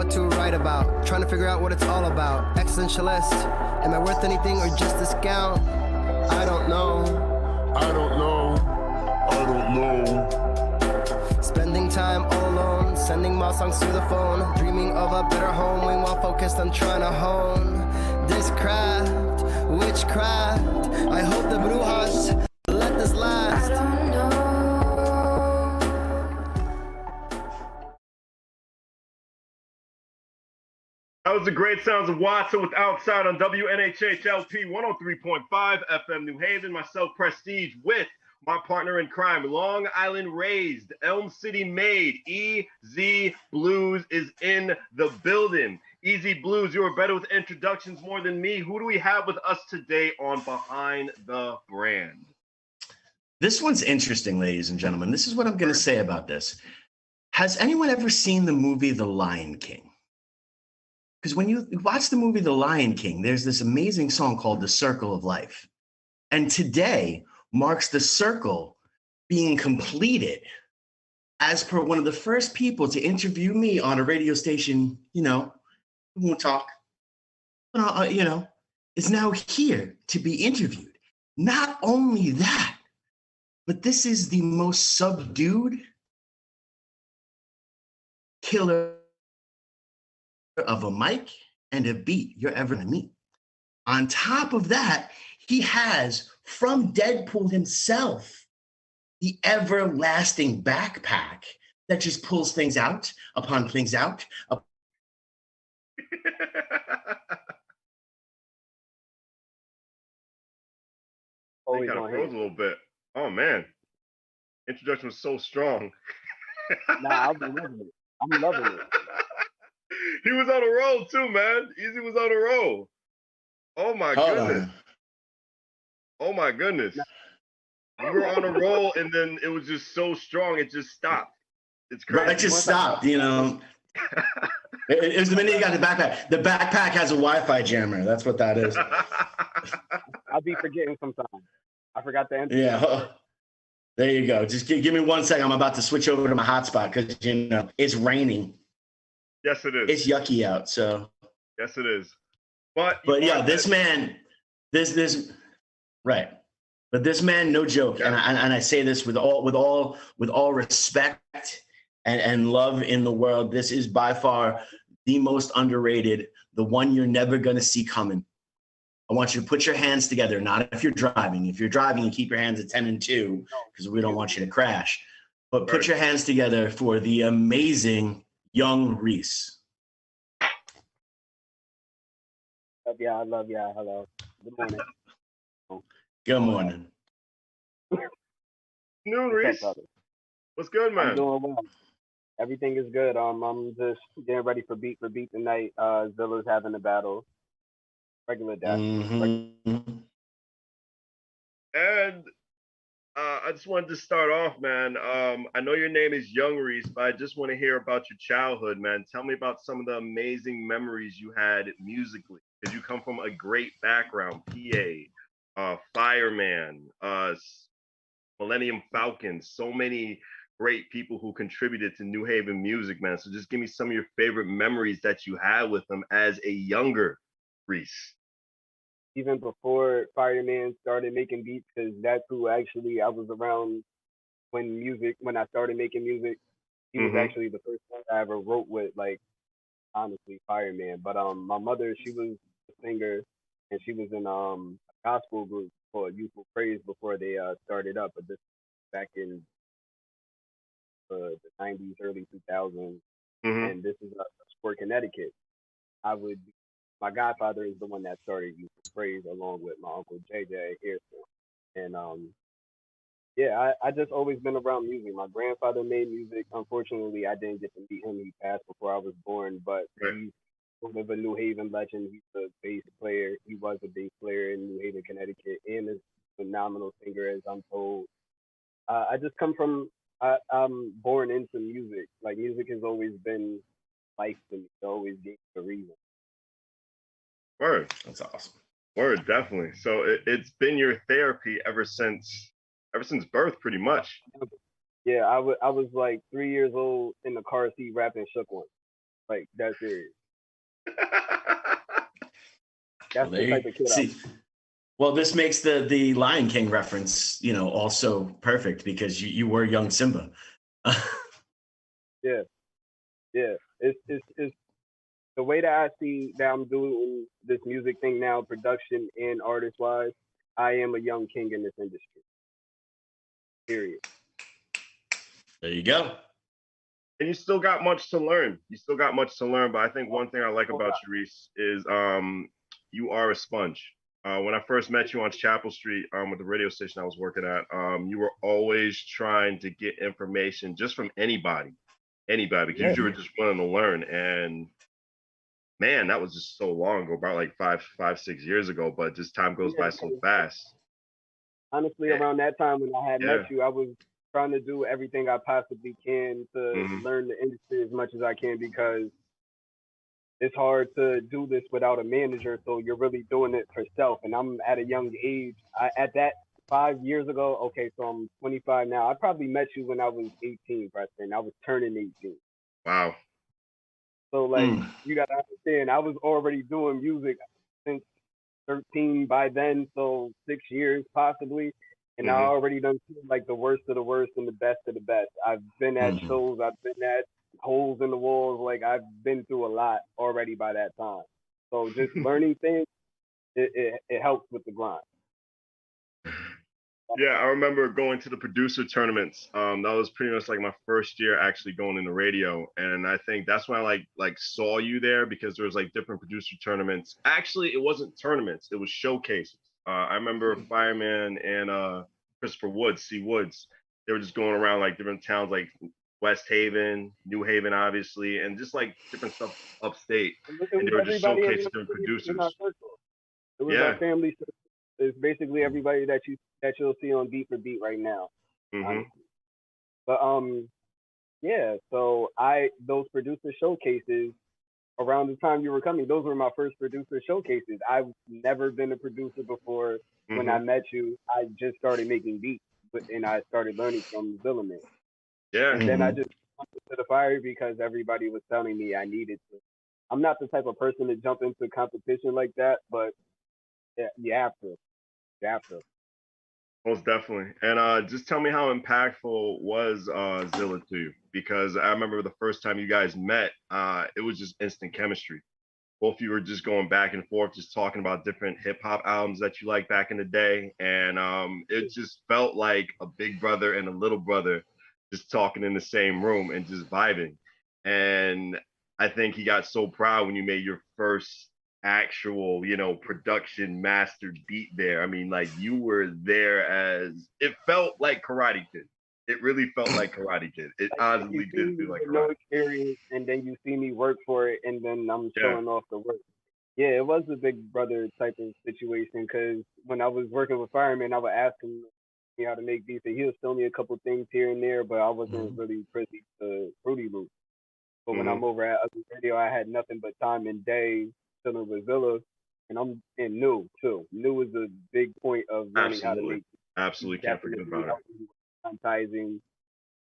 what to write about. Trying to figure out what it's all about. Existentialist. Am I worth anything or just a scout? I don't know. I don't know. I don't know. Spending time all alone, sending my songs to the phone, dreaming of a better home, while focused on trying to hone this craft, witchcraft. I hope the Bluez let this last. I don't know. That was the great sounds of Watson with Outside on WNHHLP 103.5 FM New Haven. Myself, Prestige, with my partner in crime, Long Island raised, Elm City made, EZ Bluez is in the building. EZ Bluez, you are better with introductions more than me. Who do we have with us today on Behind the Brand? This one's interesting, ladies and gentlemen. This is what I'm going to say about this. Has anyone ever seen the movie The Lion King? Because when you watch the movie The Lion King, there's this amazing song called The Circle of Life. And today marks the circle being completed as per one of the first people to interview me on a radio station, we won't talk, but, is now here to be interviewed. Not only that, but this is the most subdued killer of a mic and a beat you're ever gonna meet. On top of that, he has, from Deadpool himself, the everlasting backpack that just pulls things out upon things out. He kind of froze a little bit. Oh man, introduction was so strong. Nah, I'm loving it. I'm loving it. He was on a roll too, man. Easy was on a roll. Oh my goodness. Oh my goodness. We were on a roll and then it was just so strong, it just stopped. It's crazy. It just stopped, It was the minute you got the backpack. The backpack has a Wi-Fi jammer. That's what that is. I'll be forgetting sometimes. I forgot the answer. Yeah. There you go. Just give me 1 second. I'm about to switch over to my hotspot because, it's raining. Yes, it is. It's yucky out, so. Yes, it is. But yeah, this man, right. But this man, no joke, yeah. and I say this with all respect and love in the world. This is by far the most underrated, the one you're never gonna see coming. I want you to put your hands together, not if you're driving. If you're driving, you keep your hands at 10 and 2 because we don't want you to crash. But put your hands together for the amazing young Reese. I love ya. Hello. Good morning. Good morning. Noon, Reese. What's good, man? I'm doing well. Everything is good. I'm just getting ready for beat tonight. Zilla's having a battle. Regular death. Mm-hmm. And I just wanted to start off, man. I know your name is Young Reese, but I just want to hear about your childhood, man. Tell me about some of the amazing memories you had musically. Because you come from a great background, PA, Fireman, Millennium Falcon, so many great people who contributed to New Haven music, man. So just give me some of your favorite memories that you had with them as a younger Reese. Even before Fireman started making beats, because that's who actually I was around when I started making music. He was actually the first one I ever wrote with, like, honestly, Fireman. But my mother, she was a singer, and she was in a gospel group called Youthful Praise before they started up. But this back in the 90s, early 2000s, and this is Sport, Connecticut. My godfather is the one that started Youthful Praise along with my uncle JJ Harrison. And I just always been around music. My grandfather made music. Unfortunately, I didn't get to meet him. He passed before I was born, but he's sort of a New Haven legend. He's a bass player. He was a bass player in New Haven, Connecticut, and is a phenomenal singer, as I'm told. I just come from, I'm born into music. Like, music has always been life to me. It always gave me a reason. Word. That's awesome. Word, definitely. So it's been your therapy ever since birth, pretty much. Yeah, I was like 3 years old in the car seat rapping Shook One. Like that's it. Well, That's the type of kid I see. Well, this makes the Lion King reference, also perfect because you were young Simba. yeah, yeah. It's the way that I see that I'm doing this music thing now, production and artist wise. I am a young king in this industry. Period. There you go. And you still got much to learn. You still got much to learn. But I think one thing I like about you, Reese, is you are a sponge. When I first met you on Chapel Street with the radio station I was working at, you were always trying to get information just from anybody, because you were just willing to learn. And man, that was just so long ago, about like 6 years ago. But just time goes by so fast. Honestly, around that time when I had met Yeah. you, I was trying to do everything I possibly can to learn the industry as much as I can because it's hard to do this without a manager. So you're really doing it for self. And I'm at a young age. At that 5 years ago, okay, so I'm 25 now. I probably met you when I was 18, freshman. I was turning 18. Wow. So like you gotta understand, I was already doing music since 13 by then, so 6 years possibly. And I already done seen like the worst of the worst and the best of the best. I've been at shows, I've been at holes in the walls, like I've been through a lot already by that time. So just learning things, it helps with the grind. Yeah, I remember going to the producer tournaments. That was pretty much like my first year actually going into radio, and I think that's when I like saw you there because there was like different producer tournaments. Actually, it wasn't tournaments; it was showcases. I remember Fireman and Christopher Woods, C. Woods. They were just going around like different towns, like West Haven, New Haven, obviously, and just like different stuff upstate. And they were just showcasing different producers. It was our family. It's basically everybody that you'll see on Beat for Beat right now. But yeah. So those producer showcases around the time you were coming, those were my first producer showcases. I've never been a producer before. When I met you, I just started making beats, and I started learning from Zilliman. Yeah. And then I just went to the fire because everybody was telling me I needed to. I'm not the type of person to jump into competition like that, but yeah, you have to. You have to. Most definitely. And just tell me how impactful was Zilla to you? Because I remember the first time you guys met, it was just instant chemistry. Both of you were just going back and forth, just talking about different hip hop albums that you liked back in the day. And it just felt like a big brother and a little brother just talking in the same room and just vibing. And I think he got so proud when you made your first actual, production mastered beat there. I mean, like you were there as it felt like Karate Kid. It really felt like Karate Kid. It honestly did feel like Karate. No experience, and then you see me work for it, and then I'm showing off the work. Yeah, it was a big brother type of situation because when I was working with Fireman, I would ask him how to make beats, and he would show me a couple things here and there, but I wasn't really privy to Fruity Loops. But when I'm over at Other Radio, I had nothing but time and day chilling with Zilla, and New too. New is a big point of learning how to make. Absolutely, can't forget about it. Advertising,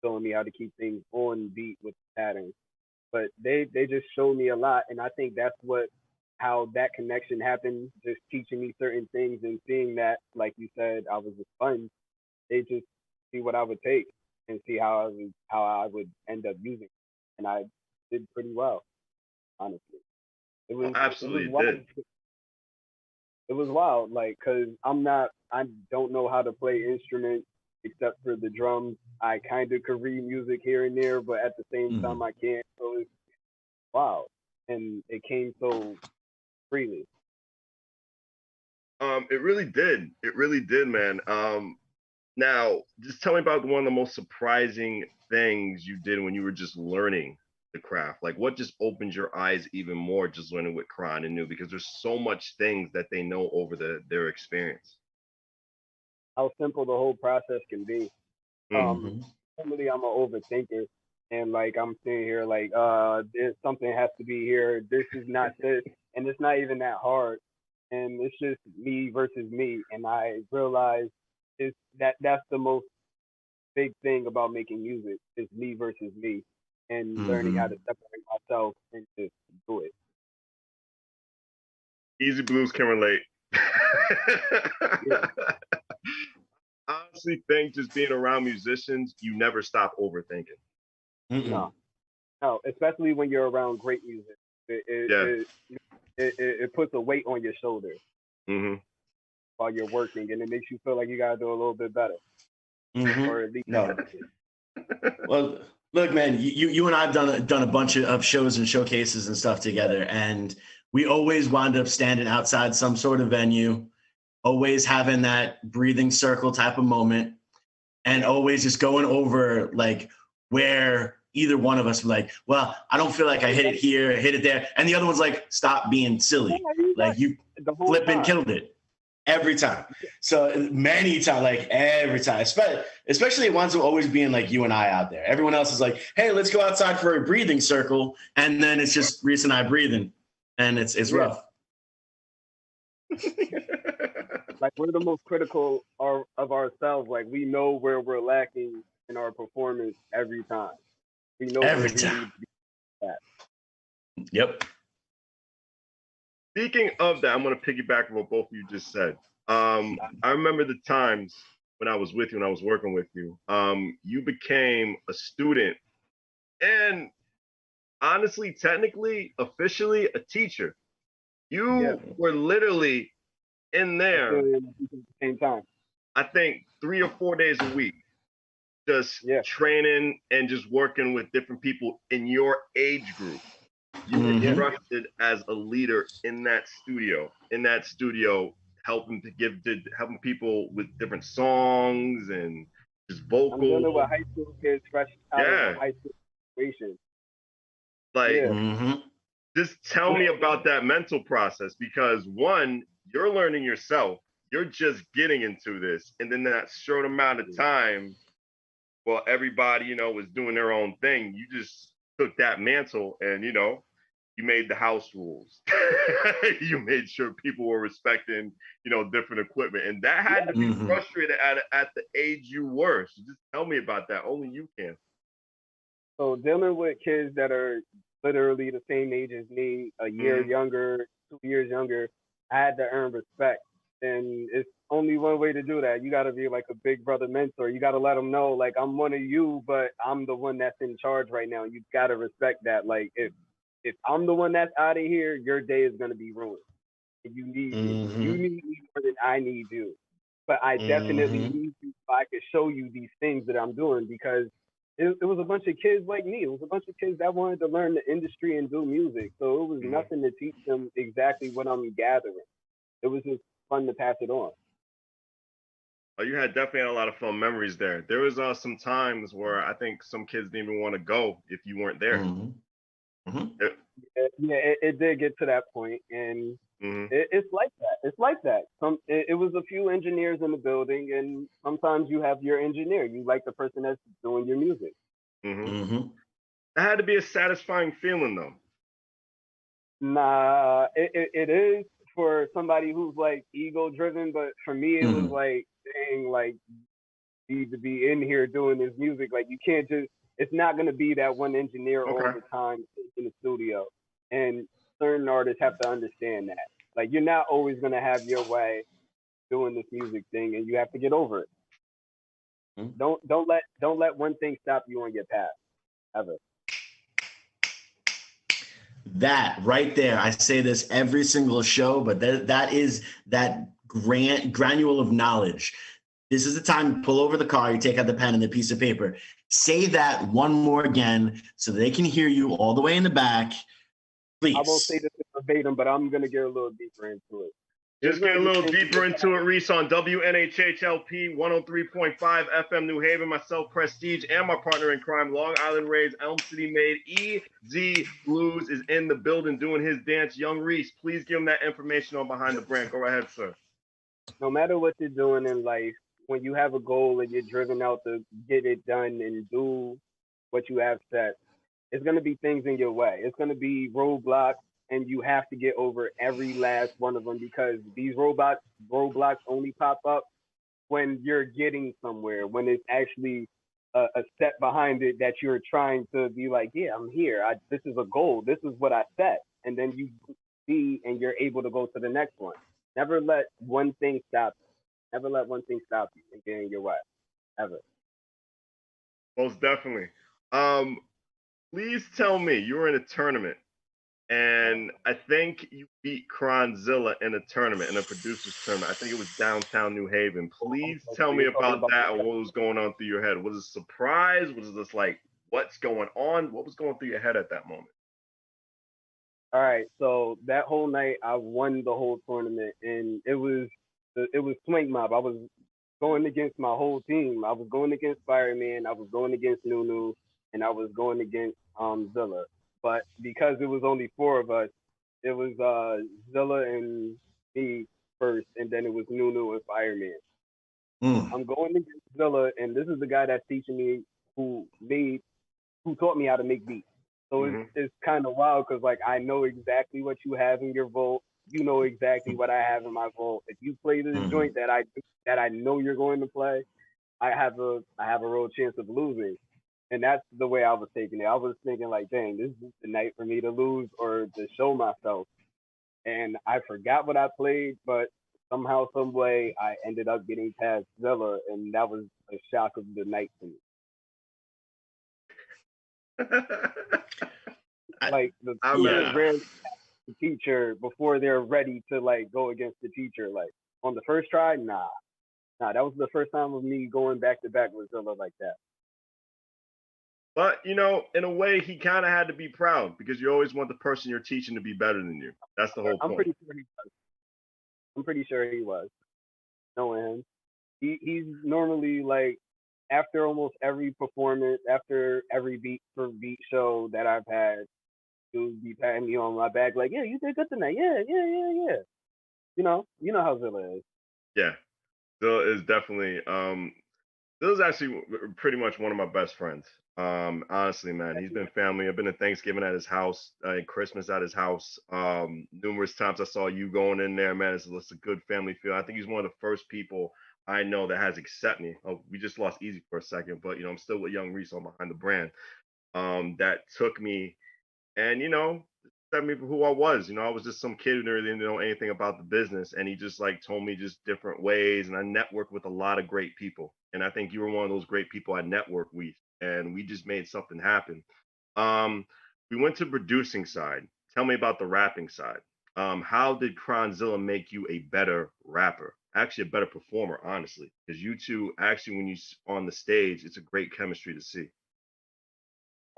showing me how to keep things on beat with patterns. But they just showed me a lot, and I think that's how that connection happened. Just teaching me certain things and seeing that, like you said, I was a sponge. They just see what I would take and see how I would end up using it. And I did pretty well, honestly. It was absolutely wild. It was wild, like, cause I don't know how to play instruments except for the drums. I kind of could read music here and there, but at the same time I can't. So it's wild, and it came so freely. It really did. It really did, man. Now, just tell me about one of the most surprising things you did when you were just learning the craft. Like, what just opened your eyes even more just learning with Kron and New? Because there's so much things that they know over their experience. How simple the whole process can be. Normally, I'm an overthinker, and like I'm sitting here like, there's something has to be here. This is not this, and it's not even that hard. And it's just me versus me. And I realized that's the most big thing about making music is me versus me, and learning how to separate yourself and just do it. Easy Blues can relate. Yeah. I honestly think just being around musicians, you never stop overthinking. No, no, especially when you're around great music. It Yeah. it, it puts a weight on your shoulders hmm while you're working, and it makes you feel like you gotta do a little bit better, or at least. No. Well, look, man, you and I've done a bunch of shows and showcases and stuff together, and we always wound up standing outside some sort of venue, always having that breathing circle type of moment, and always just going over like where either one of us were like, well, I don't feel like I hit it here, hit it there, and the other one's like, stop being silly, like you flipping killed it every time. So many times, like every time, especially ones who always being like you and I out there. Everyone else is like, hey, let's go outside for a breathing circle, and then it's just Reese and I breathing, and it's rough. Like we're the most critical of ourselves. Like we know where we're lacking in our performance every time. We know Every where we time. need to be at. Yep. Speaking of that, I'm going to piggyback on what both of you just said. I remember the times when I was with you, when I was working with you. You became a student and honestly, technically, officially a teacher. You were literally in there, At the same time. I think 3 or 4 days a week, just training and just working with different people in your age group. You were trusted as a leader in that studio, helping people with different songs and just vocals. I'm dealing with high school kids fresh out of high school situation. Like, just tell me about that mental process, because one, you're learning yourself. You're just getting into this. And then that short amount of time, while everybody, was doing their own thing, you just took that mantle and, you made the house rules. You made sure people were respecting, different equipment. And that had to be frustrated at the age you were. So just tell me about that. Only you can. So dealing with kids that are literally the same age as me, a year younger, 2 years younger, I had to earn respect. And it's only one way to do that. You got to be like a big brother mentor. You got to let them know, like, I'm one of you, but I'm the one that's in charge right now. You got to respect that. Like, if I'm the one that's out of here, your day is going to be ruined. You need me. You need me more than I need you. But I definitely need you so I can show you these things that I'm doing, because it was a bunch of kids like me. It was a bunch of kids that wanted to learn the industry and do music. So it was nothing to teach them exactly what I'm gathering. It was just fun to pass it on. Oh, you definitely had a lot of fun memories there. There was some times where I think some kids didn't even want to go if you weren't there. It did get to that point, and it's like that. It's like that. It was a few engineers in the building, and sometimes you have your engineer. You like the person that's doing your music. That had to be a satisfying feeling, though. Nah, it is for somebody who's like ego driven, but for me it was like saying, like, you need to be in here doing this music. Like, you can't just, it's not going to be that one engineer all the time in the studio. And certain artists have to understand that. Like, you're not always going to have your way doing this music thing, and you have to get over it. Don't let one thing stop you on your path, ever. That right there, I say this every single show, but that is that granule of knowledge. This is the time to pull over the car, you take out the pen and the piece of paper. Say that one more again so they can hear you all the way in the back. Please. I won't say this verbatim, but I'm going to get a little deeper into it. Just get a little deeper into it, Reese, on WNHHLP 103.5 FM New Haven. Myself, Prestige, and my partner in crime, Long Island Raised, Elm City made, Easy Bluez is in the building doing his dance. Young Reese, please give him that information on Behind the Brand. Go ahead, sir. No matter what you're doing in life, when you have a goal and you're driven out to get it done and do what you have set, it's going to be things in your way. It's going to be roadblocks, and you have to get over every last one of them, because these roadblocks only pop up when you're getting somewhere, when it's actually a step behind it that you're trying to be like, yeah, I'm here. This is a goal. This is what I set, and then you see and you're able to go to the next one. Never let one thing stop you. Never let one thing stop you and get in your way. Ever. Most definitely. Um, Please tell me you were in a tournament and I think you beat Kronzilla in a tournament, in a producers tournament. I think it was downtown New Haven. Please tell me You're talking about about that and what was going on through your head. Was it a surprise? Was it just like, what's going on? What was going through your head at that moment? all right, so that whole night I won the whole tournament, and it was Swing Mob. I was going against my whole team. I was going against Fireman. I was going against Nunu, and I was going against Zilla. But because it was only four of us, it was Zilla and me first, and then it was Nunu and Fireman. I'm going against Zilla, and this is the guy that's teaching me who taught me how to make beats. So it's kind of wild because like I know exactly what you have in your vault. You know exactly what I have in my vault. If you play this joint that I know you're going to play, I have a real chance of losing. And that's the way I was taking it. I was thinking like, dang, this is the night for me to lose or to show myself. And I forgot what I played, but somehow, some way, I ended up getting past Zilla, and that was a shock of the night to me. Like the rarely the teacher before they're ready to like go against the teacher. Like on the first try, nah. That was the first time of me going back to back with Zilla like that. But you know, in a way, he kind of had to be proud because you always want the person you're teaching to be better than you. That's the whole point. I'm pretty sure he was. Knowing him, he's normally like after almost every performance, after every beat show that I've had, he'll be patting me on my back like, yeah, you did good tonight. Yeah, yeah, yeah, yeah. You know how Zilla is. Yeah, Zilla is definitely Zilla's actually pretty much one of my best friends. Honestly, man, he's been family. I've been to Thanksgiving at his house, and Christmas at his house. Numerous times I saw you going in there, man. It's a good family feel. I think he's one of the first people I know that has accepted me. Oh, we just lost Easy for a second, but you know, I'm still with Young Reese on behind the brand. That took me and set me for who I was. You know, I was just some kid who didn't know anything about the business, and he just like told me just different ways. And I networked with a lot of great people, and I think you were one of those great people I networked with, and we just made something happen. Um, we went to producing side. Tell me about the rapping side. How did Kronzilla make you a better rapper? Actually, a better performer, honestly, because you two actually, when you on the stage, it's a great chemistry to see.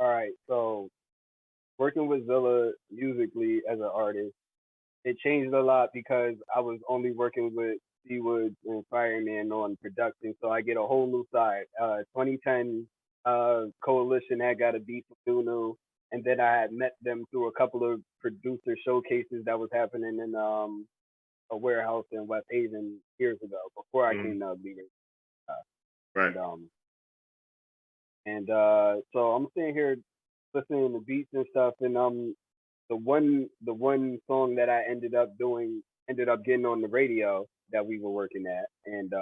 All right, so working with Zilla musically as an artist, it changed a lot because I was only working with Seawood and Fireman on production, so I get a whole new side. 2010 Coalition had got a beat from Nunu, and then I had met them through a couple of producer showcases that was happening in a warehouse in West Haven years ago before I came to Bluez. Right. So I'm sitting here listening to beats and stuff, and the one song that I ended up getting on the radio that we were working at, and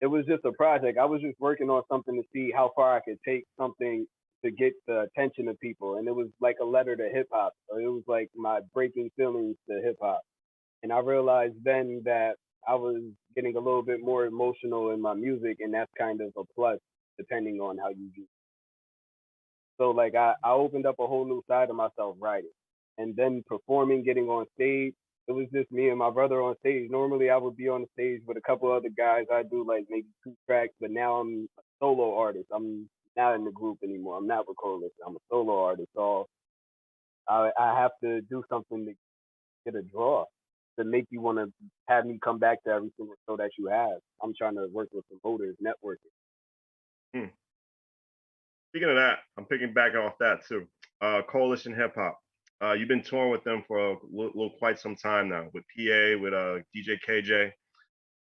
it was just a project. I was just working on something to see how far I could take something to get the attention of people, and it was like a letter to hip hop. So it was like my breaking feelings to hip hop, and I realized then that I was getting a little bit more emotional in my music, and that's kind of a plus depending on how you do. So like I opened up a whole new side of myself writing. And then performing, getting on stage. It was just me and my brother on stage. Normally I would be on the stage with a couple other guys. I do like maybe two tracks, but now I'm a solo artist. I'm not in the group anymore. I'm not with Coalition. I'm a solo artist. So I have to do something to get a draw to make you want to have me come back to every single show that you have. I'm trying to work with promoters, networking. Hmm. Speaking of that, I'm picking back off that too. Coalition Hip Hop. You've been touring with them for a little quite some time now, with PA, with DJ KJ,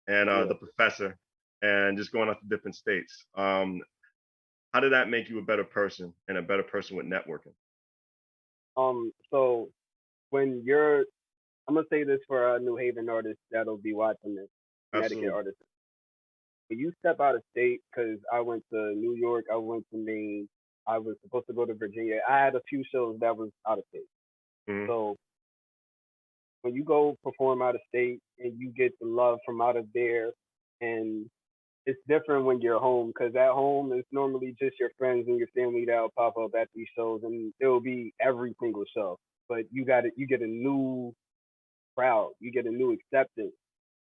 and the Professor, and just going out to different states. How did that make you a better person and a better person with networking? So when I'm gonna say this for New Haven artists that'll be watching this, Connecticut artists. when you step out of state, because I went to New York, I went to Maine, I was supposed to go to Virginia. I had a few shows that was out of state. Mhm. So when you go perform out of state and you get the love from out of there, and it's different when you're home, because at home it's normally just your friends and your family that'll pop up at these shows, and it'll be every single show. But you get a new crowd, you get a new acceptance,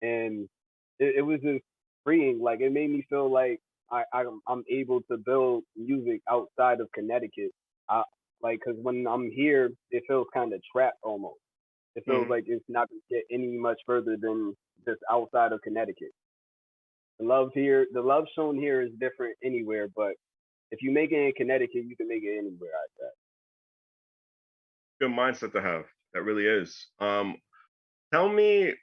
and it was just freeing. Like it made me feel like I'm able to build music outside of Connecticut. I like because when I'm here, it feels kind of trapped almost. It feels Mhm. like it's not gonna get any much further than just outside of Connecticut. The love here, the love shown here is different anywhere, but if you make it in Connecticut, you can make it anywhere. I said. Good mindset to have. That really is. Tell me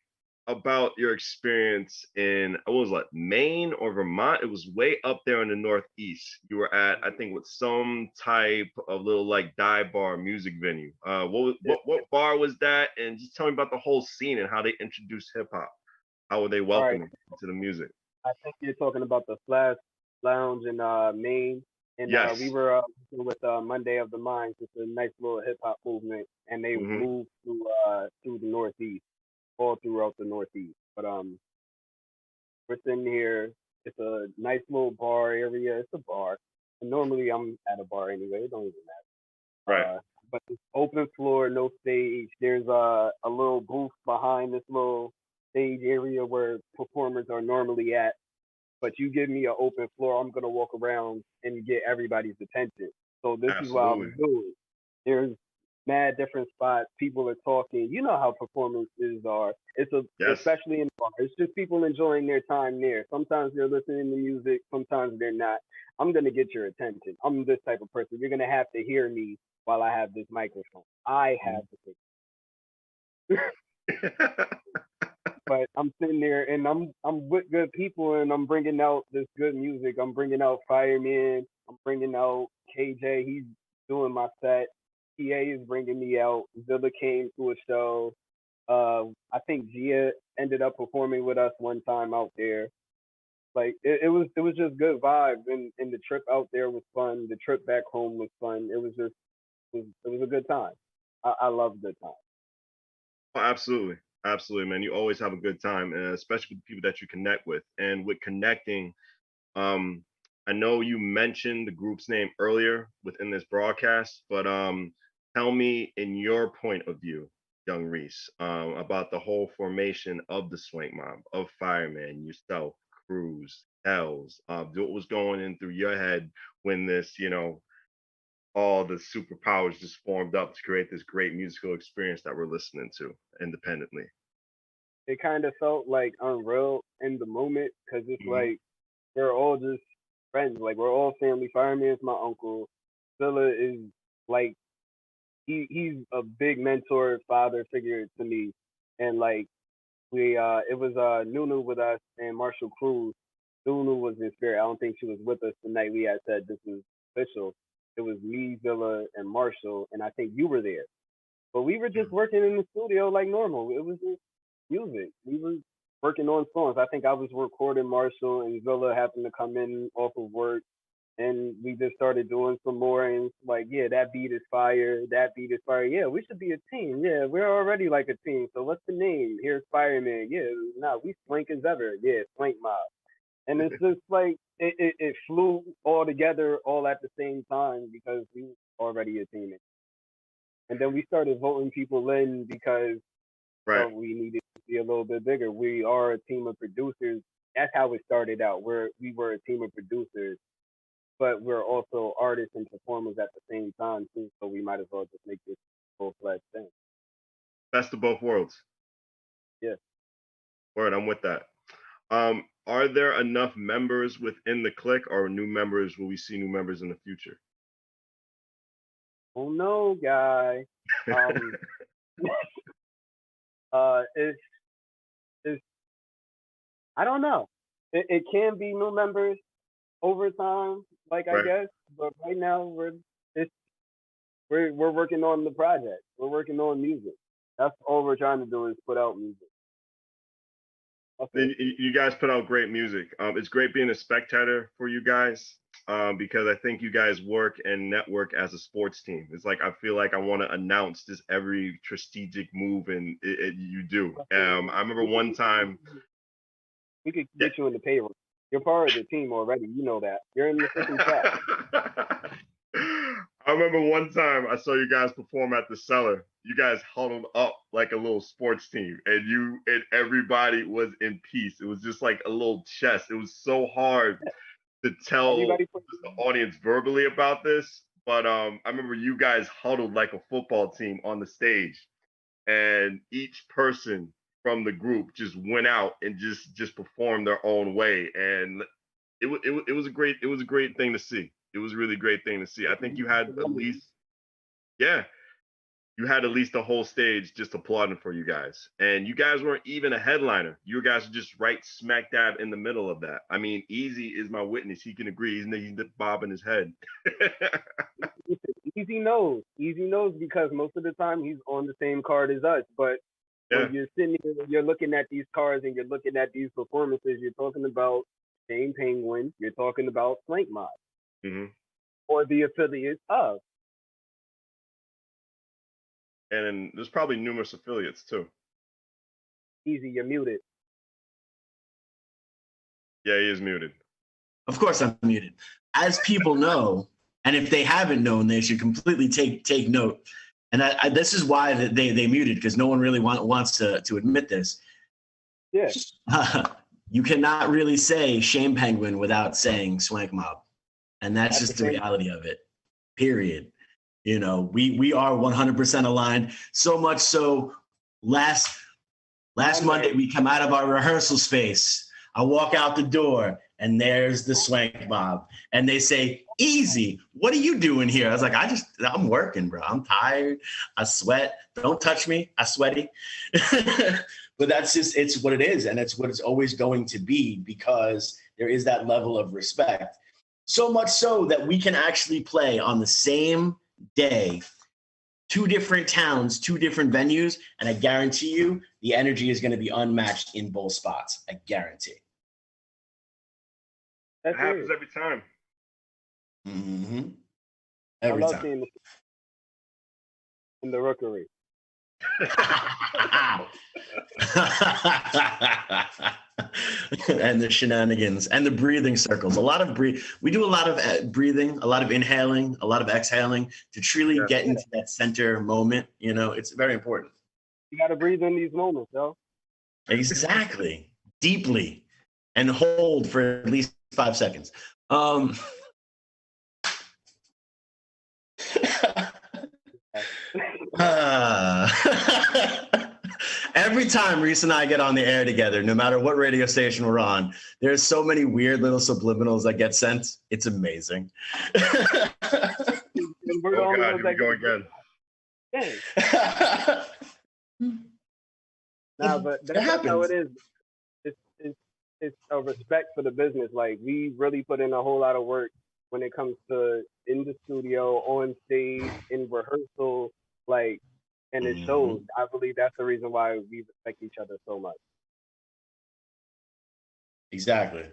about your experience in what was that, Maine or Vermont? It was way up there in the Northeast. You were at, I think, with some type of little like dive bar music venue. What bar was that? And just tell me about the whole scene and how they introduced hip hop. How were they All right, welcoming to the music? I think you're talking about the Flash Lounge in Maine, and we Yes. were with Monday of the Minds. It's a nice little hip hop movement, and they Hmm. moved through the Northeast, all throughout the Northeast. But we're sitting here. It's a nice little bar area. It's a bar. And normally I'm at a bar anyway. It don't even Right. matter. But it's open floor, no stage. There's a little booth behind this little stage area where performers are normally at, but you give me an open floor, I'm gonna walk around and get everybody's attention. So this is what I was Absolutely. doing. There's mad different spots. People are talking. You know how performances are. Yes. Especially in bars. It's just people enjoying their time there. Sometimes they're listening to music. Sometimes they're not. I'm gonna get your attention. I'm this type of person. You're gonna have to hear me while I have this microphone. I have to but I'm sitting there and I'm with good people and I'm bringing out this good music. I'm bringing out Fireman. I'm bringing out KJ. He's doing my set. PA is bringing me out. Zilla came to a show. I think Gia ended up performing with us one time out there. Like it was just good vibes and the trip out there was fun. The trip back home was fun. It was a good time. I love good time. Oh, absolutely. Absolutely, man. You always have a good time, and especially with the people that you connect with. And with connecting, um, I know you mentioned the group's name earlier within this broadcast, but tell me in your point of view, young Reese, about the whole formation of the Swank Mob, of Fireman, yourself, Cruz, Hells, what was going in through your head when this, all the superpowers just formed up to create this great musical experience that we're listening to independently. It kind of felt like unreal in the moment because it's Hmm. like we're all just friends. Like we're all family. Fireman's my uncle. Zilla is like he's a big mentor, father figure to me. And like we it was Nunu with us and Marshall Cruz. Nunu was in spirit. I don't think she was with us the night we had said this is official. It was me, Zilla, and Marshall, and I think you were there. But we were just working in the studio like normal. It was just music. We were working on songs. I think I was recording Marshall and Zilla happened to come in off of work and we just started doing some more and it's like, yeah, that beat is fire. That beat is fire. Yeah, we should be a team. Yeah, we're already like a team. So what's the name? Here's Fireman. Yeah, nah, we swank as ever. Yeah, Swank Mob. And it's just like it flew all together all at the same time because we were already a team. And then we started voting people in because Right. we needed to be a little bit bigger. We are a team of producers. That's how it started out. We were a team of producers, but we're also artists and performers at the same time too. So we might as well just make this full fledged thing. Best of both worlds. Yeah. Word, I'm with that. Are there enough members within the clique or new members? Will we see new members in the future? Oh no, guy. Um, it's it's I don't know. It can be new members over time, like I Right. guess, but right now it's we're working on the project. We're working on music. That's all we're trying to do is put out music. You guys put out great music. It's great being a spectator for you guys, because I think you guys work and network as a sports team. It's like I feel like I want to announce just every strategic move, and you do. I remember one time. We could get you in the payroll. You're part of the team already. You know that. You're in the freaking chat. I remember one time I saw you guys perform at the Cellar. You guys huddled up like a little sports team, and you and everybody was in peace. It was just like a little chess. It was so hard to tell the audience verbally about this, but I remember you guys huddled like a football team on the stage, and each person from the group just went out and just performed their own way, and it was a great thing to see. It was a really great thing to see. I think you had at least, yeah, you had at least the whole stage just applauding for you guys. And you guys weren't even a headliner. You guys are just right smack dab in the middle of that. I mean, Easy is my witness. He can agree. He's bobbing his head. Easy knows. Easy knows because most of the time he's on the same card as us. But when you're sitting here, you're looking at these cards and you're looking at these performances, you're talking about Shane Penguin, you're talking about Flank Mob, or the affiliates of. And there's probably numerous affiliates too. Easy, you're muted. Yeah, he is muted. Of course I'm muted. As people know, and if they haven't known, they should completely take note. And this is why they muted, because no one really wants to admit this. Yeah. You cannot really say Shame Penguin without saying Swank Mob. And that's just the reality of it, period. You know, we are 100% aligned. So much so, last Monday, we come out of our rehearsal space. I walk out the door, and there's the Swank Mob. And they say, Easy, what are you doing here? I was like, I'm working, bro. I'm tired. I sweat. Don't touch me. I sweaty. But that's just, it's what it is. And it's what it's always going to be, because there is that level of respect. So much so that we can actually play on the same day, 2 different towns, 2 different venues, and I guarantee you the energy is going to be unmatched in both spots. I guarantee. It happens every time. Mm-hmm. Every time. Seeing in the rookery. And the shenanigans and the breathing circles. We do a lot of breathing, a lot of inhaling, a lot of exhaling to truly get into that center moment. You know, it's very important. You got to breathe in these moments, yo. Exactly. Deeply, and hold for at least 5 seconds. Every time Reese and I get on the air together, no matter what radio station we're on, there's so many weird little subliminals that get sent. It's amazing. Oh God, here we go again. But that's how it is. It's a respect for the business. Like, we really put in a whole lot of work when it comes to in the studio, on stage, in rehearsal, like, and it shows. I believe that's the reason why we respect each other so much. Exactly.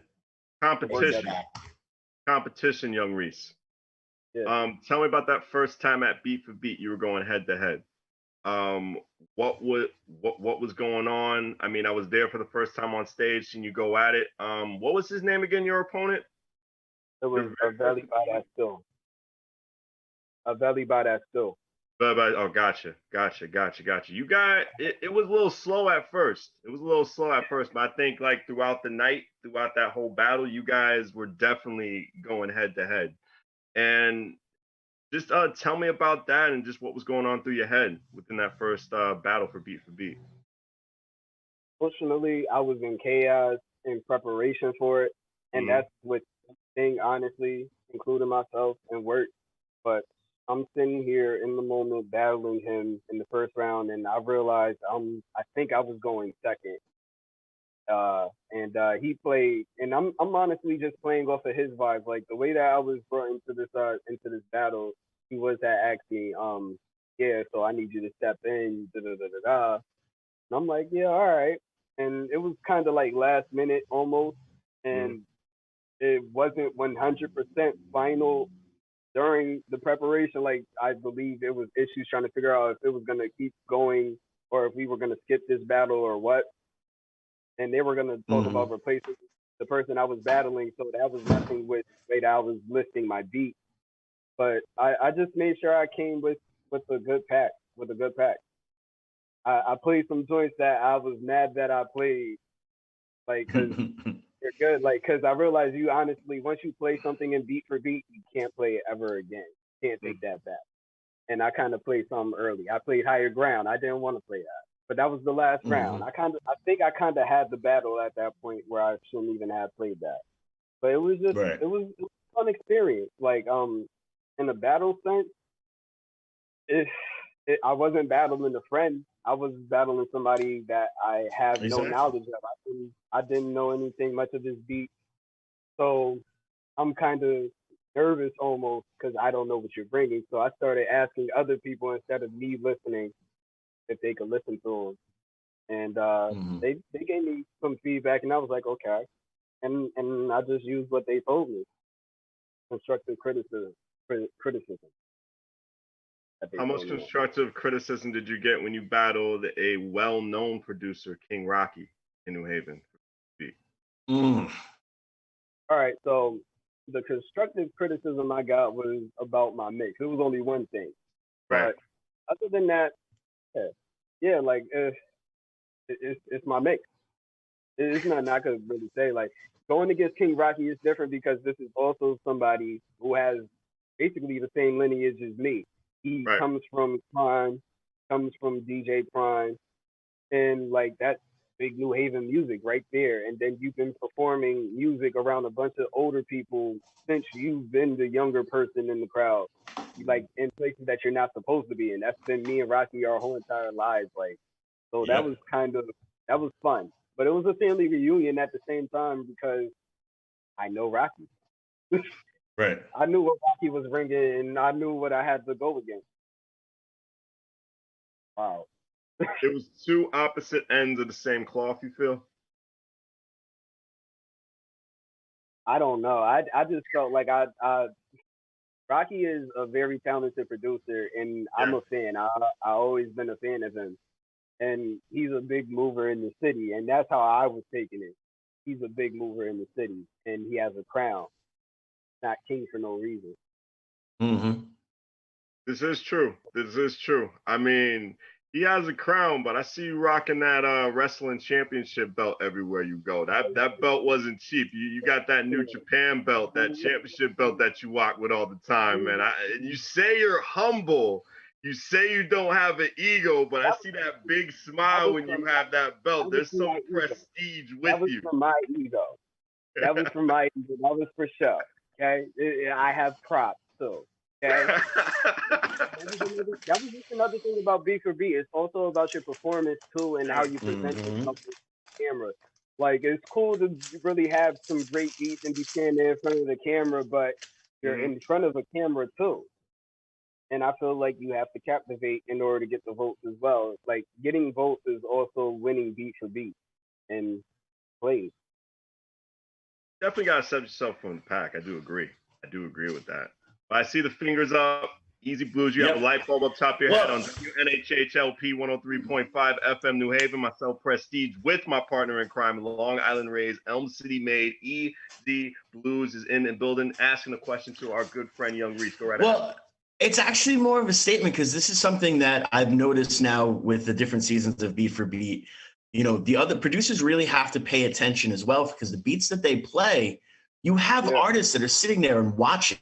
Competition, young Reese. Yeah. Tell me about that first time at Beat for Beat. You were going head to head. What was going on? I mean, I was there for the first time on stage, seeing you go at it. What was his name again? Your opponent? It was a Valley by that still. A Valley by that still. Oh, gotcha. You got it. It was a little slow at first. But I think like throughout the night, throughout that whole battle, you guys were definitely going head to head. And just tell me about that and just what was going on through your head within that first battle for Beat for Beat. Fortunately, I was in chaos in preparation for it, and that's what thing, honestly, including myself and work. But I'm sitting here in the moment battling him in the first round, and I realized I think I was going second. And he played, and I'm honestly just playing off of his vibe. Like, the way that I was brought into this battle, he was that asked me, so I need you to step in, da da da da da. And I'm like, yeah, all right. and it was kind of like last minute almost, Mm-hmm. and it wasn't 100% final during the preparation. Like I believe it was issues trying to figure out if it was gonna keep going or if we were gonna skip this battle or what. And they were gonna talk Mhm. about replacing the person I was battling, so that was messing with the way that I was listing my beat. But I just made sure I came with a good pack, with a good pack. I played some joints that I was mad that I played, like, cause they're good, like, cause I realized you honestly, once you play something in beat for beat, you can't play it ever again. Can't take that back. And I kind of played something early. I played higher ground. I didn't want to play that, but that was the last round. Mhm. I think I kind of had the battle at that point where I shouldn't even have played that. But it was just, Right. it was a fun experience. Like, in a battle sense, it, I wasn't battling a friend. I was battling somebody that I have no Exactly. knowledge of. I didn't know anything much of his beat, so I'm kind of nervous almost because I don't know what you're bringing. So I started asking other people instead of me listening if they could listen to them, and Mhm. they gave me some feedback, and I was like, okay, and I just used what they told me, constructive criticism that they How much told me. constructive criticism did you get when you battled a well-known producer, King Rocky, in New Haven? Mm. All right, so the constructive criticism I got was about my mix. It was only one thing, Right. but other than that, yeah, yeah, like it's my mix. It's nothing I could really say. Like going against King Rocky is different because this is also somebody who has basically the same lineage as me. He Right. comes from Prime, comes from DJ Prime, and like that's big New Haven music right there. And then you've been performing music around a bunch of older people since you've been the younger person in the crowd, like in places that you're not supposed to be in. That's been me and Rocky our whole entire lives. Like so that was Yep. kind of that was fun, but it was a family reunion at the same time because I know Rocky. Right. I knew what Rocky was bringing, and I knew what I had to go against. Wow. It was two opposite ends of the same cloth, you feel? I don't know. I just felt like Rocky is a very talented producer, and I'm Yeah. a fan. I always been a fan of him, and he's a big mover in the city, and that's how I was taking it. He's a big mover in the city, and he has a crown, not king for no reason. Mhm. This is true. This is true. I mean, he has a crown, but I see you rocking that wrestling championship belt everywhere you go. That belt wasn't cheap. You got that New Japan belt, that championship belt that you walk with all the time, man. You say you're humble. You say you don't have an ego, but I That, see that big that smile was when from you have that that belt. was There's from my some ego. prestige That with was you. from my ego. That was from my ego. That was for show. Okay, I have props too. Okay, that was just another thing about B for B. It's also about your performance too and how Yeah. you present Mhm. yourself to the camera. Like it's cool to really have some great beats and be standing in front of the camera, but you're Mhm. in front of a camera too. And I feel like you have to captivate in order to get the votes as well. Like getting votes is also winning beat for beat and plays. Definitely got to set yourself from the pack. I do agree. I do agree with that. But I see the fingers up. Easy Blues, you have a Yep. light bulb up top of your head Well, on WNHHLP 103.5 FM New Haven. Myself, Prestige, with my partner in crime, Long Island Rays, Elm City made. Easy Blues is in the building, asking a question to our good friend, Young Reese. Go right ahead. well, it's actually more of a statement because this is something that I've noticed now with the different seasons of Beat for Beat. You know, the other producers really have to pay attention as well because the beats that they play, you have Yeah. artists that are sitting there and watching.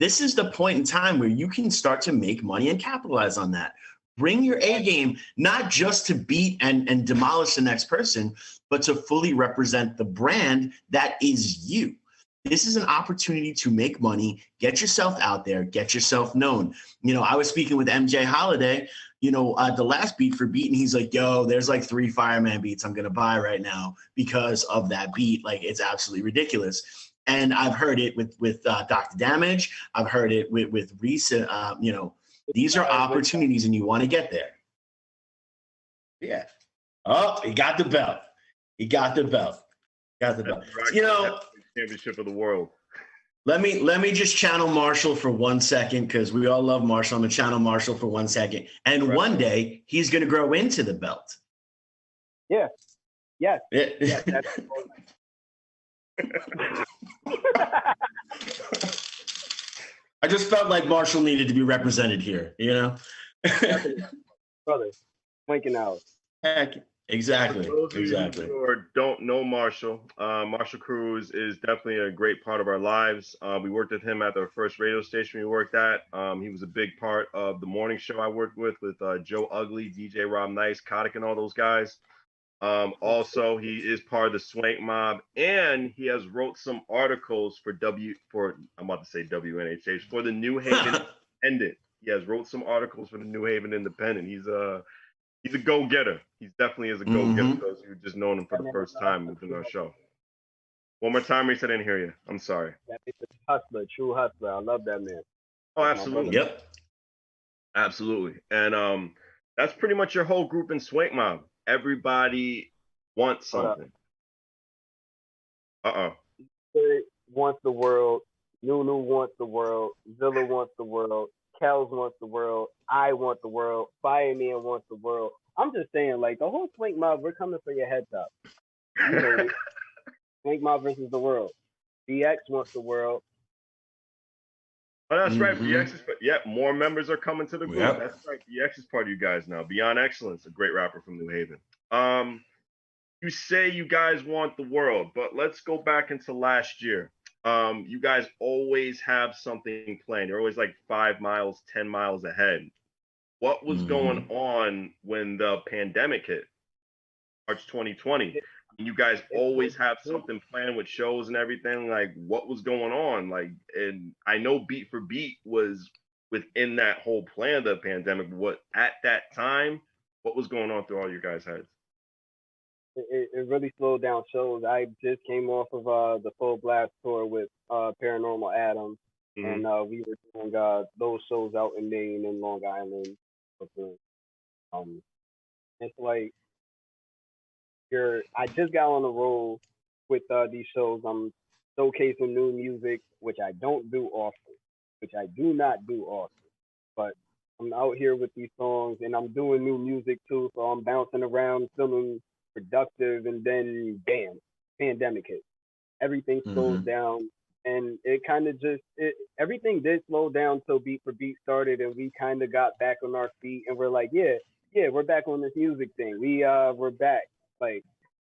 This is the point in time where you can start to make money and capitalize on that. Bring your A game, not just to beat and demolish the next person, but to fully represent the brand that is you. This is an opportunity to make money, get yourself out there, get yourself known. You know, I was speaking with MJ Holiday, the last Beat for Beat, and he's like, yo, there's like 3 Fireman beats I'm going to buy right now because of that beat. Like, it's absolutely ridiculous. And I've heard it with Dr. Damage. I've heard it with Reese. These are With opportunities, and you want to get there. Yeah. Oh, he got the belt. He got the belt. Got the belt. You know, championship of the world. Let me just channel Marshall for 1 second, because we all love Marshall. I'm gonna channel Marshall for 1 second, and one day he's gonna grow into the belt. Yeah. Yes. Yes. That's I just felt like Marshall needed to be represented here, you know? Brother, winking out. Heck, exactly. For those of Exactly. you who don't know Marshall, Marshall Cruz is definitely a great part of our lives. We worked with him at our first radio station we worked at. He was a big part of the morning show I worked with Joe Ugly, DJ Rob Nice, Kotick, and all those guys. Also, he is part of the Swank Mob, and he has wrote some articles for I'm about to say WNHH, for the New Haven Independent. He has wrote some articles for the New Haven Independent. He's a go-getter. He definitely is a go-getter. Those who just known him for the first time within our show. One more time, Reese, I didn't hear you. I'm sorry. That is a hustler, true hustler. I love that man. Oh, absolutely. Yep. Absolutely. And that's pretty much your whole group in Swank Mob. Everybody wants something. Wants the world. Nunu wants the world. Zilla wants the world. Kels wants the world. I want the world. Fireman wants the world. I'm just saying, like, the whole Swank Mob, we're coming for your head top. You heard it. Swank Mob versus the world. BX wants the world. Oh, that's right. BX is, more members are coming to the group. Yep. That's right. BX is part of you guys now. Beyond Excellence, a great rapper from New Haven. You say you guys want the world, but let's go back into last year. You guys always have something planned. You're always like 5 miles, 10 miles ahead. What was going on when the pandemic hit? March 2020. You guys always have something planned with shows and everything. Like, what was going on? Like, and I know Beat for Beat was within that whole plan of the pandemic. What at that time, what was going on through all your guys' heads? It really slowed down shows. I just came off of the Full Blast tour with Paranormal Adam, and we were doing those shows out in Maine and Long Island. It's like I just got on the roll with these shows. I'm showcasing new music, which I don't do often, which I do not do often. But I'm out here with these songs, and I'm doing new music too. So I'm bouncing around, feeling productive, and then bam, pandemic hit. Everything slows down, and it kind of everything did slow down till Beat for Beat started, and we kind of got back on our feet, and we're like, yeah, we're back on this music thing. We're back. Like,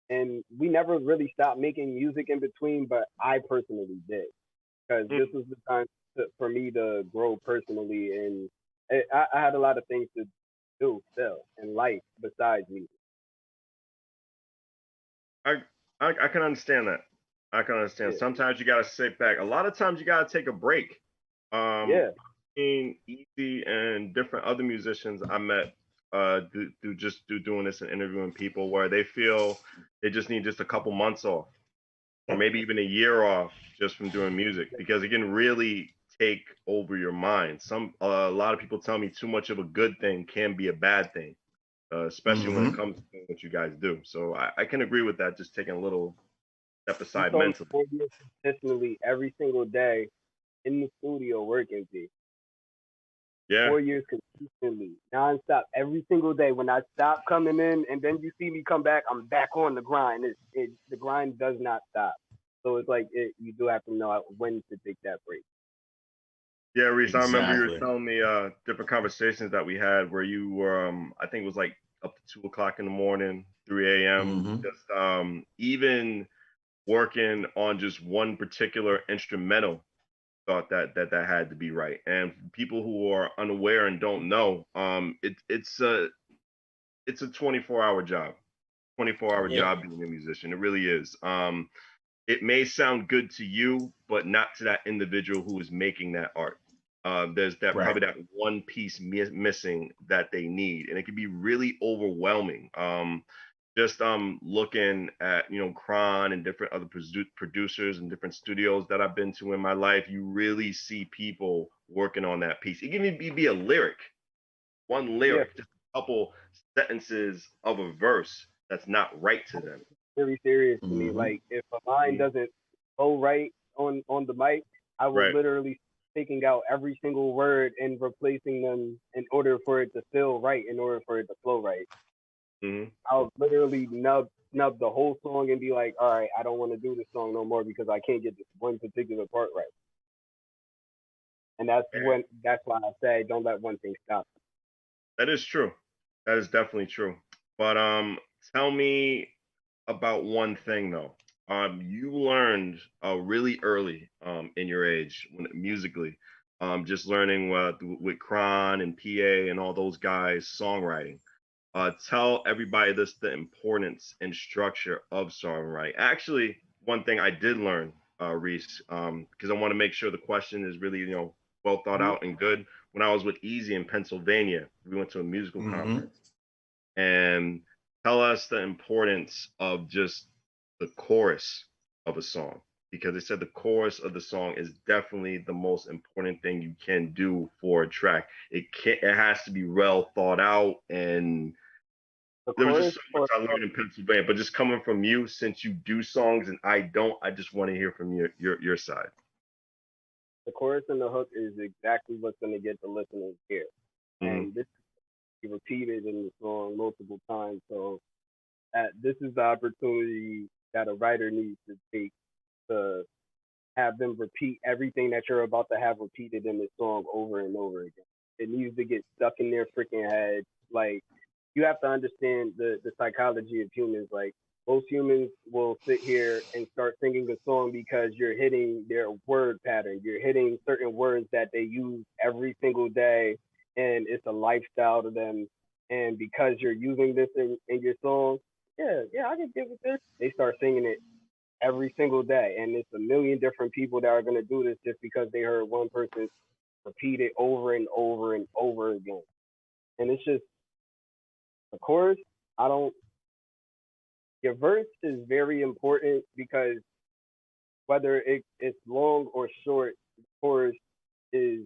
and we never really stopped making music in between, but I personally did, because this was the time for me to grow personally, and I had a lot of things to do still in life besides music. I can understand that. I can understand. Sometimes you gotta sit back. A lot of times you gotta take a break. Easy and different other musicians I met doing this and interviewing people, where they feel they just need just a couple months off, or maybe even a year off just from doing music, because it can really take over your mind. A lot of people tell me too much of a good thing can be a bad thing, especially when it comes to what you guys do. So I can agree with that. Just taking a little step aside mentally. 4 years consistently every single day in the studio working, G. Yeah. 4 years consistently, nonstop, every single day. When I stop coming in, and then you see me come back, I'm back on the grind. The grind does not stop. So it's like you do have to know when to take that break. Yeah, Reese, I remember you were telling me different conversations that we had where you were, I think it was like up to 2 o'clock in the morning, 3 a.m. Just even working on just one particular instrumental. Thought that had to be right. And for people who are unaware and don't know, it's a 24-hour job, 24-hour job being a musician. It really is. It may sound good to you, but not to that individual who is making that art. There's probably that one piece missing that they need, and it can be really overwhelming. Just looking at, Kron and different other producers and different studios that I've been to in my life, you really see people working on that piece. It can even be a lyric, one lyric, just a couple sentences of a verse that's not right to them. Very serious to me. Mhm. Like if a line Mhm. doesn't go right on the mic, I will Right. literally taking out every single word and replacing them in order for it to feel right, in order for it to flow right. Hmm. I'll literally nub the whole song and be like, all right, I don't want to do this song no more because I can't get this one particular part right. And that's why I say don't let one thing stop. That is true. That is definitely true. But tell me about one thing though. You learned really early in your age when musically, just learning with Kron and PA and all those guys songwriting. Tell everybody this the importance and structure of songwriting. Actually, one thing I did learn, Reese, because I want to make sure the question is really well thought Mhm. out and good. When I was with Easy in Pennsylvania, we went to a musical Mhm. conference, and tell us the importance of just the chorus of a song, because they said the chorus of the song is definitely the most important thing you can do for a track. It has to be well thought out, and The there was just chorus so much for I learned in Pennsylvania. But just coming from you, since you do songs and I don't, I just want to hear from your side. the chorus and the hook is exactly what's going to get the listeners here. Hmm. And this is repeated in the song multiple times. So this is the opportunity that a writer needs to take to have them repeat everything that you're about to have repeated in the song over and over again. It needs to get stuck in their freaking head. Like you have to understand the psychology of humans. Like most humans will sit here and start singing a song because you're hitting their word pattern. You're hitting certain words that they use every single day, and it's a lifestyle to them. And because you're using this in your song, yeah, I can get with this. They start singing it every single day, and it's a million different people that are gonna do this just because they heard one person repeat it over and over and over again. And it's just of course, I don't. Your verse is very important because whether it's long or short, the chorus is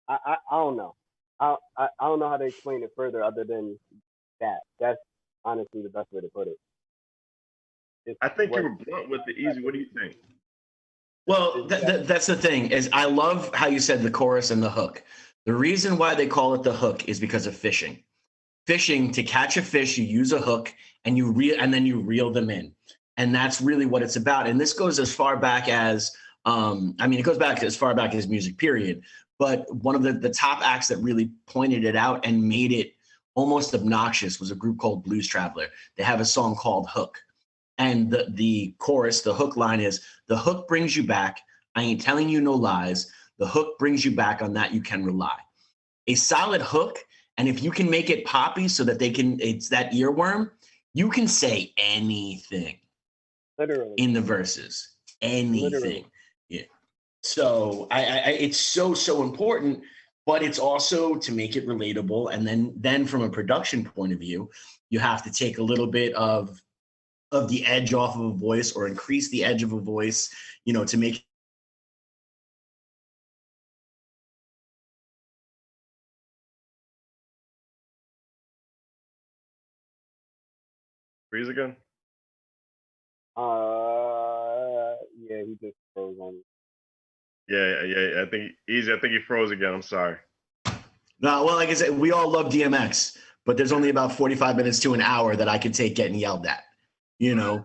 I don't know. I don't know how to explain it further other than that. That's honestly the best way to put it. It's I think you what were blunt with the Easy. What do you think? Well, is that that's the thing is I love how you said the chorus and the hook. The reason why they call it the hook is because of fishing. Fishing, to catch a fish, you use a hook and and then you reel them in. And that's really what it's about. And this goes as far back as I mean, it goes back as far back as music, period. But one of the top acts that really pointed it out and made it almost obnoxious was a group called Blues Traveler. They have a song called Hook. And the chorus, the hook line is, the hook brings you back. I ain't telling you no lies. The hook brings you back, on that you can rely. A solid hook, and if you can make it poppy so that it's that earworm, you can say anything literally, in the verses. literally. Anything. Yeah. So it's so important, but it's also to make it relatable. And then from a production point of view, you have to take a little bit of the edge off of a voice, or increase the edge of a voice, to make Freeze again? Yeah, he just froze on me. Yeah. I think he froze again. I'm sorry. no, well, like I said, we all love DMX, but there's only about 45 minutes to an hour that I could take getting yelled at.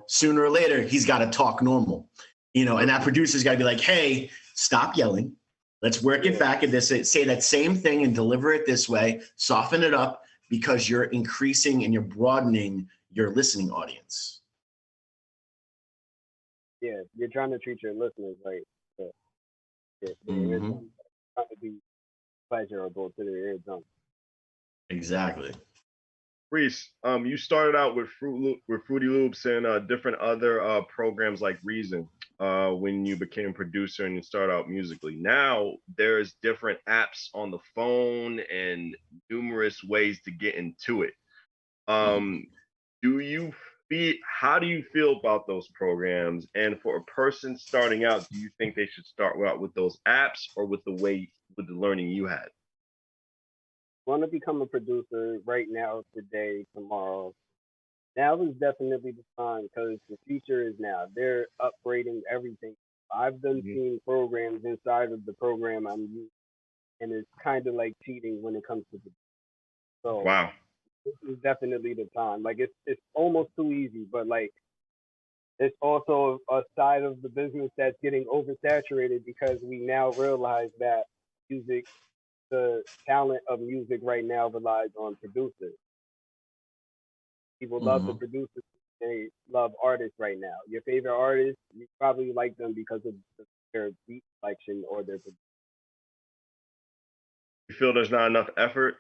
Sooner or later, he's got to talk normal, and that producer's got to be like, hey, stop yelling. Let's work it Yeah, back at this, say that same thing and deliver it this way, soften it up, because you're increasing and you're broadening your listening audience. yeah. You're trying to treat your listeners like their Hmm. eardrums. Trying to be pleasurable to their eardrums. Exactly. Reese, you started out with Fruity Loops and different other programs like Reason when you became a producer and you started out musically. Now there's different apps on the phone and numerous ways to get into it. Um, do you how do you feel about those programs? And for a person starting out, do you think they should start out with those apps or with the learning you had? Want to become a producer right now, today, tomorrow? Now is definitely the time because the future is now. They're upgrading everything. I've done Mhm. seen programs inside of the program I'm using, and it's kind of like cheating when it comes to the. So Wow. this is definitely the time. Like it's almost too easy, but like it's also a side of the business that's getting oversaturated because we now realize that music, the talent of music right now relies on producers. People love the Mhm. producers. They love artists right now. Your favorite artists, you probably like them because of their beat selection or their. You feel there's not enough effort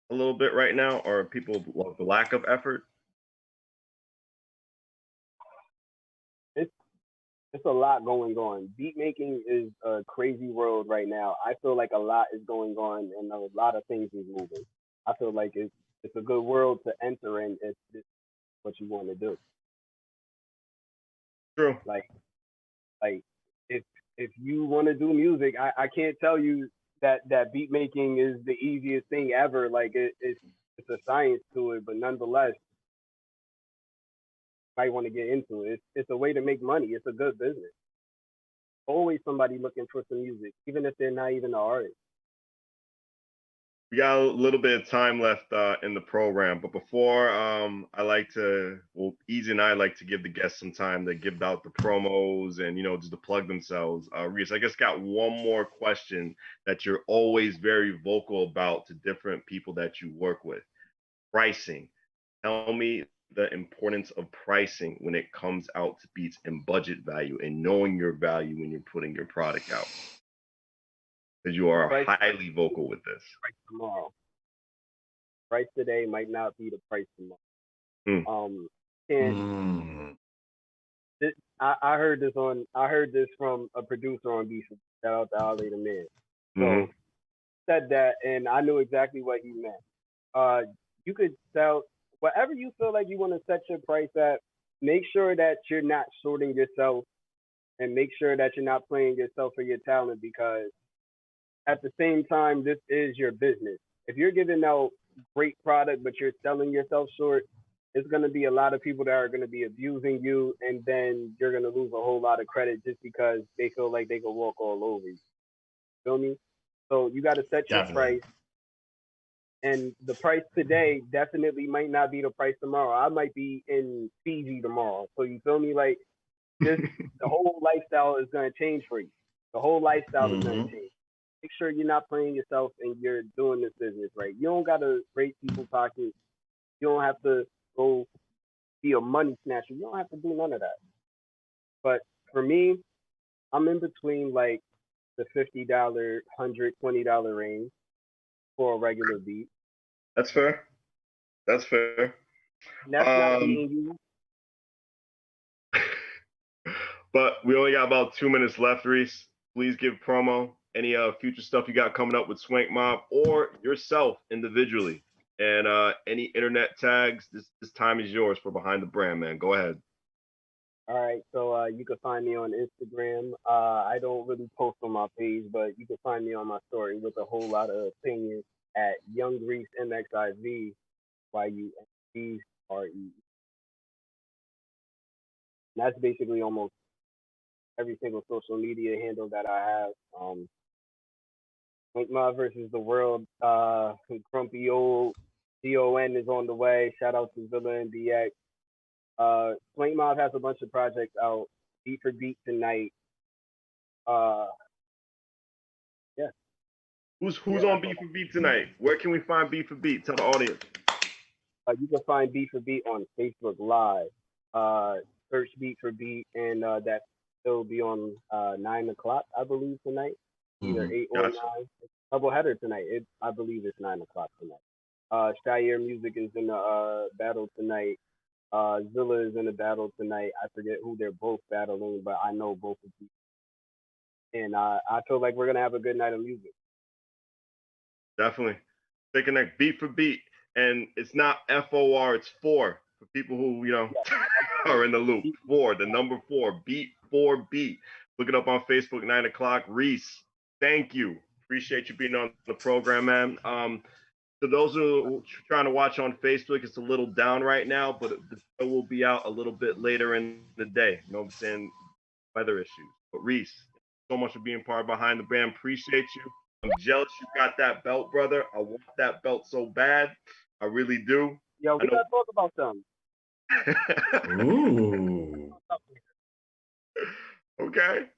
a little bit right now, or people love the lack of effort? It's it's a lot going on. Beat making is a crazy world right now. I feel like a lot is going on and a lot of things is moving. I feel like it's a good world to enter in if this is what you want to do. True. Like like if if you want to do music, I can't tell you that beat making is the easiest thing ever. Like it's a science to it, but nonetheless, I want to get into it. It's a way to make money. It's a good business. Always somebody looking for some music, even if they're not even an artist. We got a little bit of time left in the program, but before well, Easy and I like to give the guests some time to give out the promos and just to plug themselves. Reese, I guess got one more question that you're always very vocal about to different people that you work with. Pricing. Tell me the importance of pricing when it comes out to beats and budget value and knowing your value when you're putting your product out. Because you The are price highly vocal with this. tomorrow. Price today might not be the price tomorrow. Hmm. Can't. Mm. This, I heard this from a producer on Beef. Shout out to Ali the Man. Mm-hmm. So said that, and I knew exactly what he meant. Uh, you could sell whatever you feel like you want to set your price at. Make sure that you're not shorting yourself, and make sure that you're not playing yourself for your talent because at the same time, this is your business. If you're giving out great product but you're selling yourself short, it's going to be a lot of people that are going to be abusing you, and then you're going to lose a whole lot of credit just because they feel like they can walk all over you. Feel me? So you got to set your Definitely. price, and the price today definitely might not be the price tomorrow. I might be in Fiji tomorrow. So you feel me? Like just the whole lifestyle is going to change for you. The whole lifestyle is going to Hmm. change. Make sure you're not playing yourself and you're doing this business right. You don't got to break people's pockets. You don't have to go be a money snatcher. You don't have to do none of that. But for me, I'm in between like the $50, $120 range for a regular beat. That's fair. That's fair. And that's not Um, beating you. but we only got about 2 minutes left, Reese. Please give promo any future stuff you got coming up with Swank Mob or yourself individually. And any internet tags, this time is yours for Behind the Brand, man. Go ahead. All right, so you can find me on Instagram. I don't really post on my page, but you can find me on my story with a whole lot of opinions at Young Reese MXIV YUNGRE. That's basically almost every single social media handle that I have. Link My versus the World, Grumpy Old DON is on the way. Shout out to Villa and DX. Swing Mob has a bunch of projects out. Beat for Beat tonight. Uh, yeah, Who's yeah, on that's Beef all. for Beat tonight? Where can we find Beef for Beat? Tell the audience. You can find Beat for Beat on Facebook Live. Search Beat for Beat, and that will be on 9 o'clock, I believe, tonight. Either Hmm. 8 or 9. Gotcha. Double header tonight. I believe it's 9 o'clock tonight. Shire Music is in the battle tonight. Zilla is in the battle tonight. I forget who they're both battling, but I know both of them. And I feel like we're gonna have a good night of music. Definitely. They connect beat for beat. And it's not FOR, it's four for people who, are in the loop. Four, the number four, beat for beat. Look it up on Facebook, 9 o'clock. Reese, thank you. Appreciate you being on the program, man. So those who are trying to watch on Facebook, it's a little down right now, but the show will be out a little bit later in the day. You know what I'm saying? Weather issues. But Reese, so much for being part of Behind the Brand. Appreciate you. I'm jealous you got that belt, brother. I want that belt so bad. I really do. Yo, we gotta talk about something. Ooh. Okay.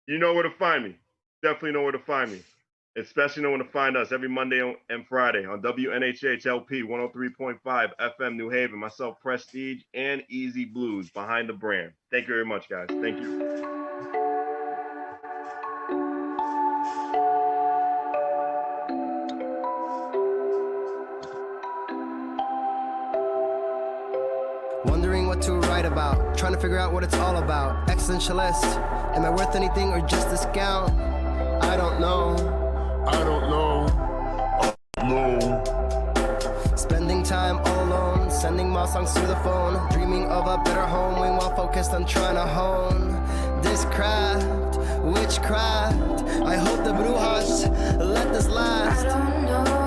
You know where to find me. Definitely know where to find me. Especially know where to find us every Monday and Friday on WNHHLP 103.5 FM New Haven. Myself, Prestige, and Easy Blues, Behind the Brand. Thank you very much, guys. Thank you. Wondering what to write about, trying to figure out what it's all about. Existentialist, am I worth anything or just a scout? I don't know. I don't know. No. Spending time all alone, sending my songs through the phone, dreaming of a better home, while focused on trying to hone this craft, witchcraft. I hope the Bluez let this last. I don't know.